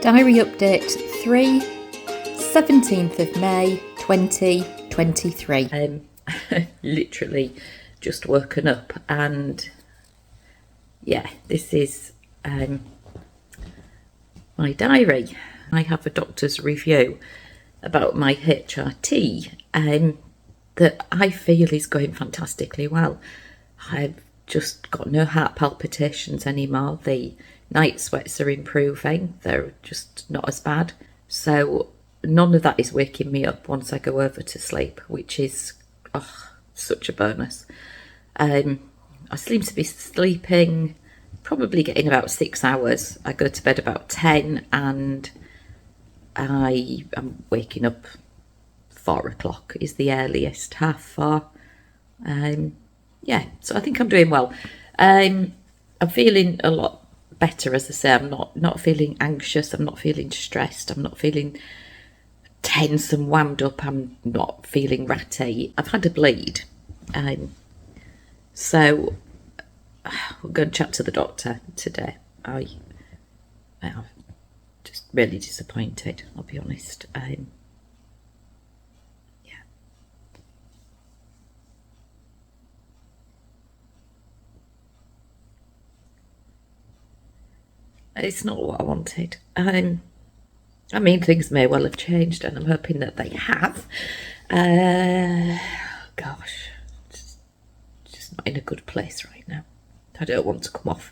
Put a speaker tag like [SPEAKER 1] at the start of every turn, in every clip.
[SPEAKER 1] Diary update 3, 17th of May 2023.
[SPEAKER 2] Literally just woken up, and yeah, this is my diary. I have a doctor's review about my HRT that I feel is going fantastically well. I've just got no heart palpitations anymore. The night sweats are improving. They're just not as bad. So none of that is waking me up once I go over to sleep, which is such a bonus. I seem to be sleeping, probably getting about 6 hours. I go to bed about 10 and I am waking up 4 o'clock is the earliest, 3:30. Yeah, so I think I'm doing well. I'm feeling a lot better, as I say. I'm not feeling anxious. I'm not feeling stressed. I'm not feeling tense and wound up. I'm not feeling ratty. I've had a bleed. So we're going to chat to the doctor today. I'm just really disappointed, I'll be honest. It's not what I wanted. I mean, things may well have changed, and I'm hoping that they have. Gosh, just not in a good place right now. I don't want to come off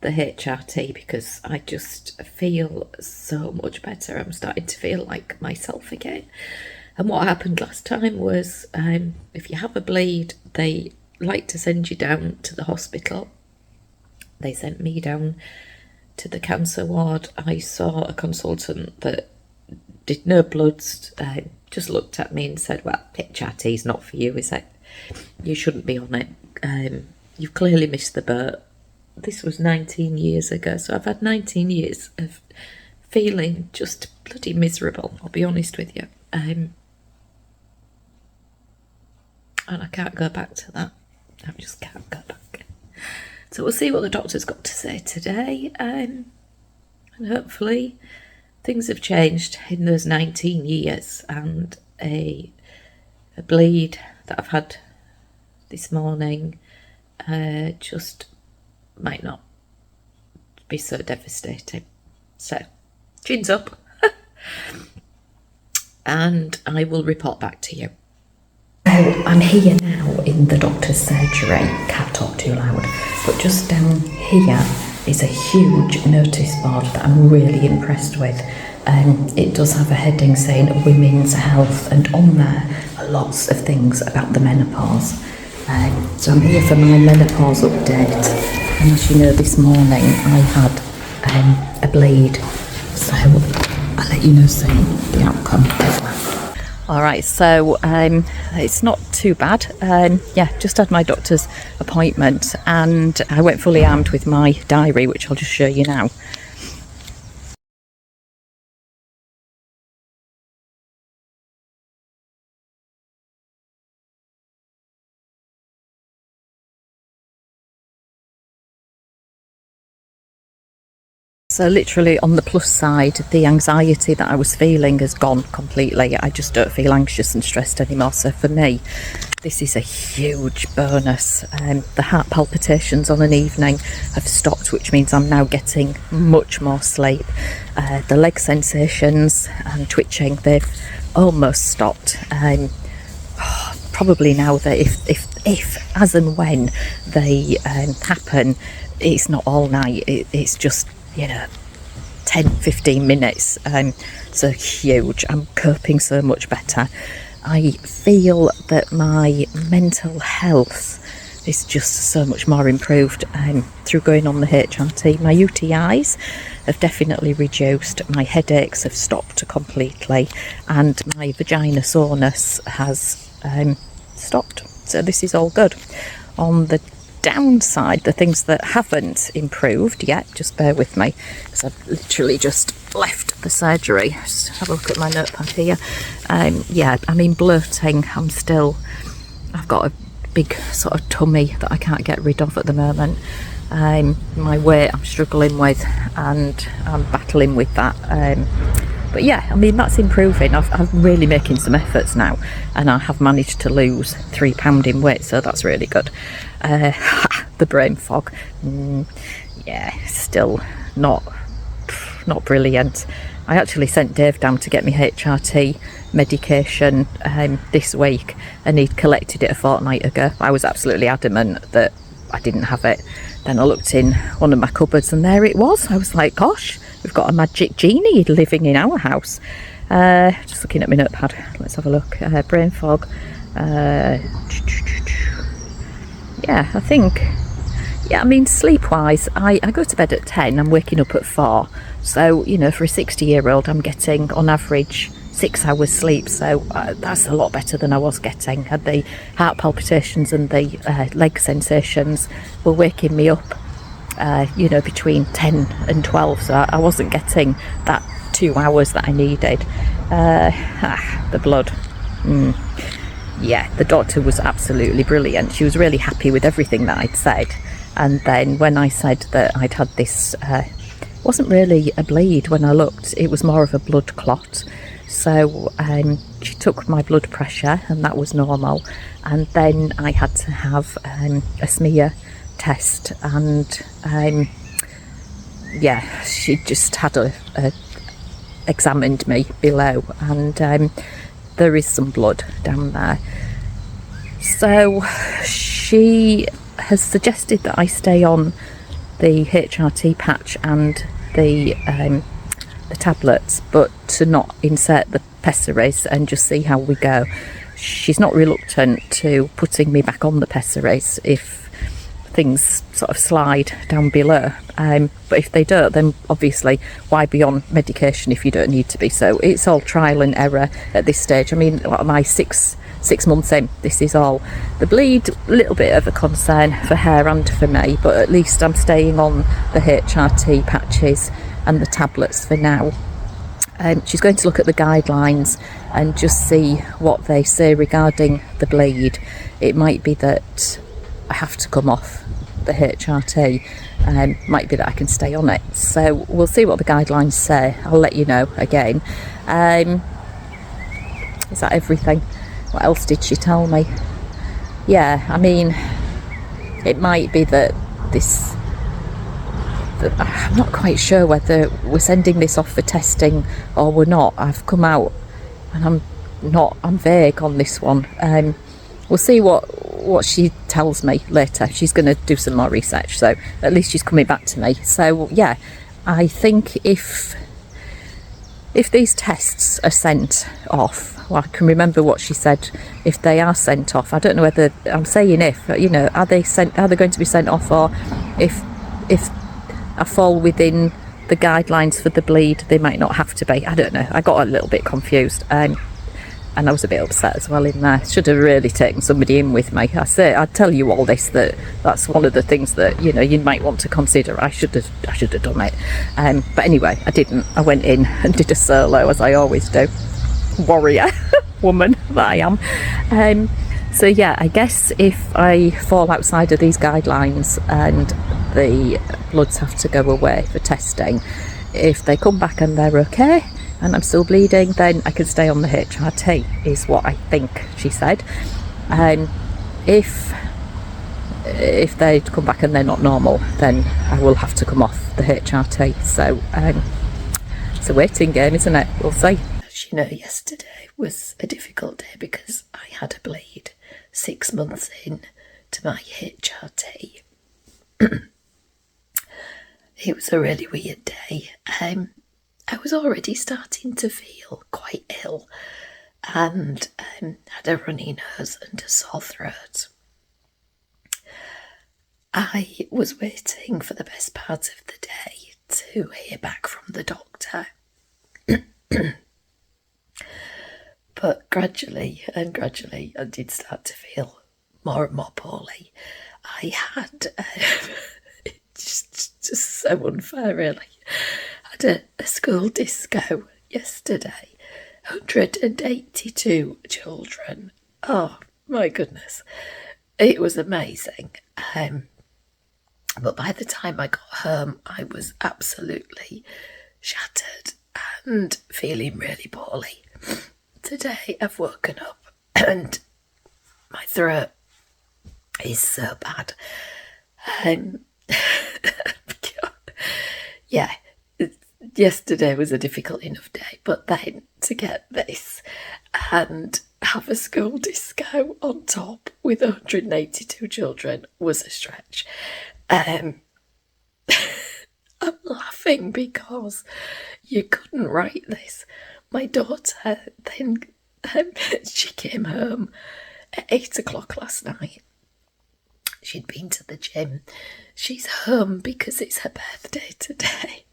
[SPEAKER 2] the HRT because I just feel so much better. I'm starting to feel like myself again. And what happened last time was, if you have a bleed, they like to send you down to the hospital. They sent me down to the cancer ward. I saw a consultant that did no bloods, just looked at me and said, well, HRT is not for you, is it? You shouldn't be on it. You've clearly missed the boat. This was 19 years ago, so I've had 19 years of feeling just bloody miserable, I'll be honest with you. And I can't go back to that. I just can't go back. So we'll see what the doctor's got to say today, and hopefully things have changed in those 19 years, and a bleed that I've had this morning just might not be so devastating. So, chins up, and I will report back to you. So I'm here now in the doctor's surgery. Can't talk too loud, but just down here is a huge notice board that I'm really impressed with. It does have a heading saying women's health, and on there are lots of things about the menopause. So I'm here for my menopause update, and as you know, this morning I had a bleed, so I'll let you know soon the outcome. Alright, so it's not too bad. Just had my doctor's appointment, and I went fully armed with my diary, which I'll just show you now. So literally on the plus side, the anxiety that I was feeling has gone completely. I just don't feel anxious and stressed anymore. So for me, this is a huge bonus. The heart palpitations on an evening have stopped, which means I'm now getting much more sleep. The leg sensations and twitching, they've almost stopped. Probably now that if as and when they happen, it's not all night. It's just 10-15 minutes. So huge. I'm coping so much better. I feel that my mental health is just so much more improved through going on the HRT. My UTIs have definitely reduced. My headaches have stopped completely, and my vagina soreness has stopped. So this is all good. On the downside, the things that haven't improved yet, just bear with me because I've literally just left the surgery. Just have a look at my notepad here. Bloating. I've got a big sort of tummy that I can't get rid of at the moment. My weight I'm struggling with, and I'm battling with that. But yeah, I mean, that's improving. I'm really making some efforts now, and I have managed to lose £3 in weight, so that's really good. The brain fog, yeah, still not brilliant. I actually sent Dave down to get me HRT medication this week, and he'd collected it a fortnight ago. I was absolutely adamant that I didn't have it. Then I looked in one of my cupboards and there it was. I was like, gosh, we've got a magic genie living in our house. Just looking at my notepad, let's have a look. Brain fog. Yeah, I think, yeah, I mean, sleep-wise, I go to bed at 10, I'm waking up at 4. So, you know, for a 60-year-old, I'm getting, on average, 6 hours sleep. So that's a lot better than I was getting. Had the heart palpitations and the leg sensations were waking me up, you know, between 10 and 12. So I wasn't getting that 2 hours that I needed. The blood. Yeah, the doctor was absolutely brilliant. She was really happy with everything that I'd said. And then when I said that I'd had this, wasn't really a bleed when I looked, it was more of a blood clot. So she took my blood pressure and that was normal. And then I had to have a smear test, and yeah, she just had examined me below, and there is some blood down there. So she has suggested that I stay on the HRT patch and the tablets, but to not insert the pessaries and just see how we go. She's not reluctant to putting me back on the pessaries if things sort of slide down below, but if they don't, then obviously why be on medication if you don't need to be? So it's all trial and error at this stage. I mean, what am I, six months in? This is all. The bleed, a little bit of a concern for her and for me, but at least I'm staying on the HRT patches and the tablets for now. She's going to look at the guidelines and just see what they say regarding the bleed. It might be that I have to come off the HRT, might be that I can stay on it. So we'll see what the guidelines say. I'll let you know again. Is that everything? What else did she tell me? Yeah, I mean, it might be that I'm not quite sure whether we're sending this off for testing or we're not. I've come out and I'm vague on this one. We'll see what she tells me later. She's going to do some more research, so at least she's coming back to me. So yeah, I think if these tests are sent off, well, I can remember what she said, if they are sent off, I don't know whether, I'm saying if, you know, are they going to be sent off, or if I fall within the guidelines for the bleed, they might not have to be. I don't know. I got a little bit confused, and I was a bit upset as well in there. Should have really taken somebody in with me. I tell you all this, that's one of the things that, you know, you might want to consider. I should have done it. But anyway, I didn't. I went in and did a solo, as I always do. Warrior woman that I am. So yeah, I guess if I fall outside of these guidelines and the bloods have to go away for testing, if they come back and they're okay and I'm still bleeding, then I can stay on the HRT, is what I think she said. If they come back and they're not normal, then I will have to come off the HRT. So it's a waiting game, isn't it? We'll see. As you know, yesterday was a difficult day because I had a bleed 6 months in to my HRT. It was a really weird day. I was already starting to feel quite ill and had a runny nose and a sore throat. I was waiting for the best part of the day to hear back from the doctor. But gradually, I did start to feel more and more poorly. I had, it's just so unfair really, I had a school disco yesterday, 182 children. Oh my goodness, it was amazing.
[SPEAKER 3] But by the time I got home, I was absolutely shattered and feeling really poorly. Today I've woken up and my throat is so bad. Yeah, yesterday was a difficult enough day, but then to get this and have a school disco on top with 182 children was a stretch. I'm laughing because you couldn't write this. My daughter then she came home at 8 o'clock last night. She'd been to the gym. She's home because it's her birthday today,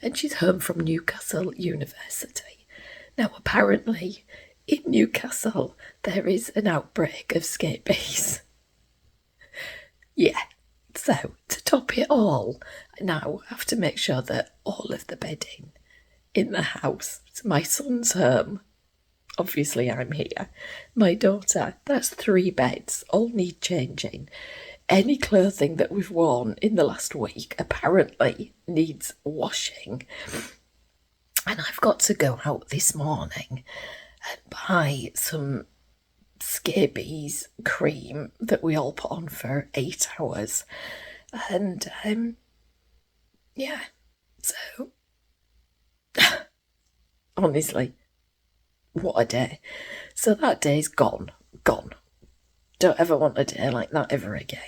[SPEAKER 3] and she's home from Newcastle University. Now, apparently, in Newcastle, there is an outbreak of scabies. Yeah, so to top it all, now I have to make sure that all of the bedding in the house, my son's home, obviously I'm here, my daughter, that's 3 beds, all need changing. Any clothing that we've worn in the last week apparently needs washing. And I've got to go out this morning and buy some scabies cream that we all put on for 8 hours. And, yeah, so, honestly, what a day. So that day's gone. Don't ever want a day like that ever again.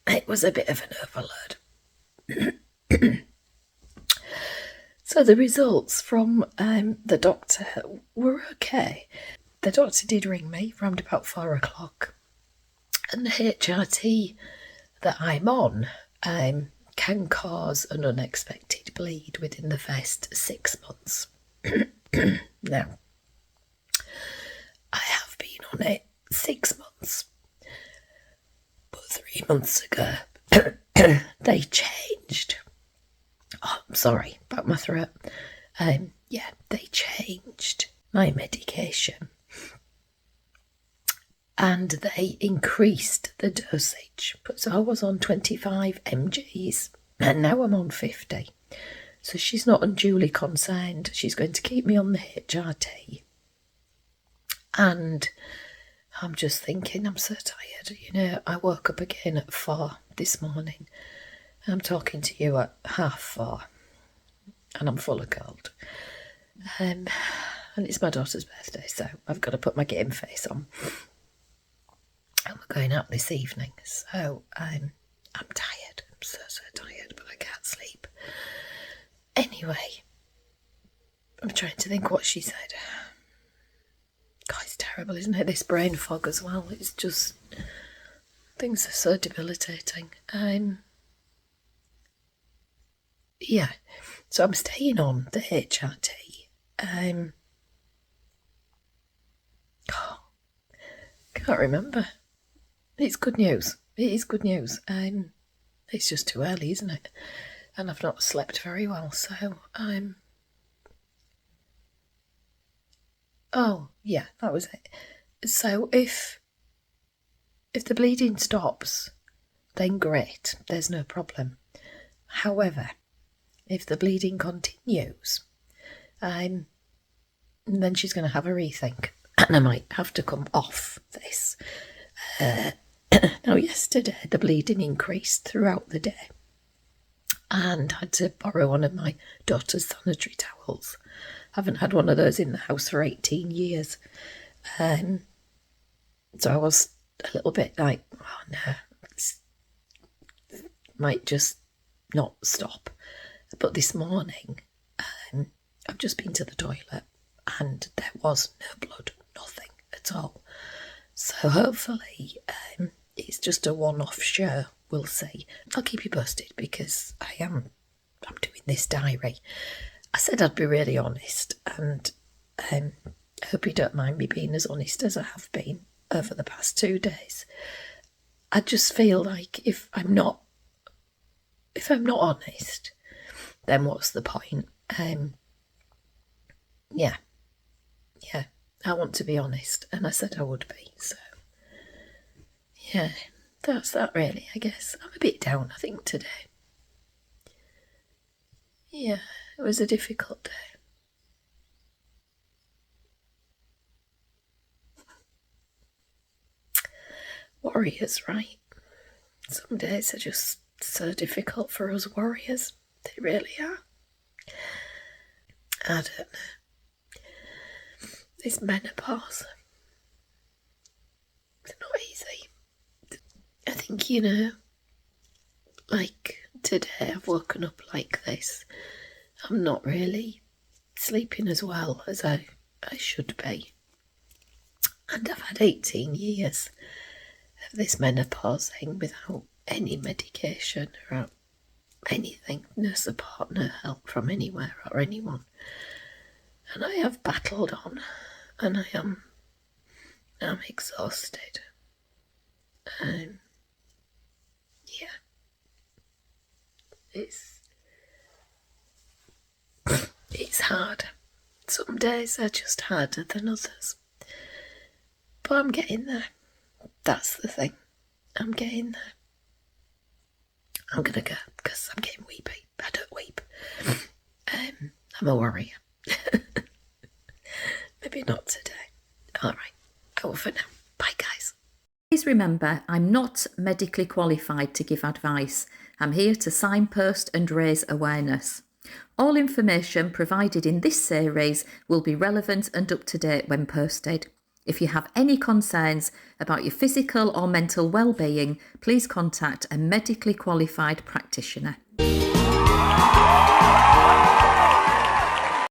[SPEAKER 3] It was a bit of an overload. So the results from the doctor were okay. The doctor did ring me around about 4 o'clock, and the HRT that I'm on can cause an unexpected bleed within the first 6 months. Now, I have been on it 6 months, but 3 months ago they changed. Oh, I'm sorry about my throat. Yeah, they changed my medication and they increased the dosage. So I was on 25 mgs and now I'm on 50. So she's not unduly concerned. She's going to keep me on the HRT. And I'm just thinking, I'm so tired. You know, I woke up again at 4 this morning. I'm talking to you at 3:30 and I'm full of cold. And it's my daughter's birthday, so I've got to put my game face on. And we're going out this evening, so I'm tired. I'm so tired, but I can't sleep. Anyway, I'm trying to think what she said. God, it's terrible, isn't it? This brain fog as well. It's just, things are so debilitating. Yeah, so I'm staying on the HRT. Can't remember. It's good news. It is good news. It's just too early, isn't it? And I've not slept very well, so oh, yeah, that was it. So if the bleeding stops, then great, there's no problem. However, if the bleeding continues, then she's going to have a rethink, and I might have to come off this. Now, yesterday the bleeding increased throughout the day, and I had to borrow one of my daughter's sanitary towels. I haven't had one of those in the house for 18 years. So I was a little bit like, oh no, might just not stop. But this morning, I've just been to the toilet and there was no blood, nothing at all. So hopefully it's just a one-off show, we'll see. I'll keep you posted because I'm doing this diary. I said I'd be really honest, and I hope you don't mind me being as honest as I have been over the past 2 days. I just feel like if I'm not honest, then what's the point? Yeah, I want to be honest, and I said I would be, so yeah, that's that really, I guess. I'm a bit down, I think, today. Yeah, it was a difficult day. Warriors, right? Some days are just so difficult for us warriors. They really are. I don't know. This menopause. It's not easy. I think, like today I've woken up like this. I'm not really sleeping as well as I should be. And I've had 18 years of this menopause thing without any medication or anything, no support, no help from anywhere or anyone. And I have battled on, and I'm exhausted. Yeah. It's hard. Some days are just harder than others. But I'm getting there. That's the thing. I'm getting there. I'm gonna go because I'm getting weepy. I don't weep. I'm a warrior. Maybe not today. Alright. Oh, for now. Bye, guys.
[SPEAKER 2] Please remember, I'm not medically qualified to give advice. I'm here to signpost and raise awareness. All information provided in this series will be relevant and up to date when posted. If you have any concerns about your physical or mental well-being, please contact a medically qualified practitioner.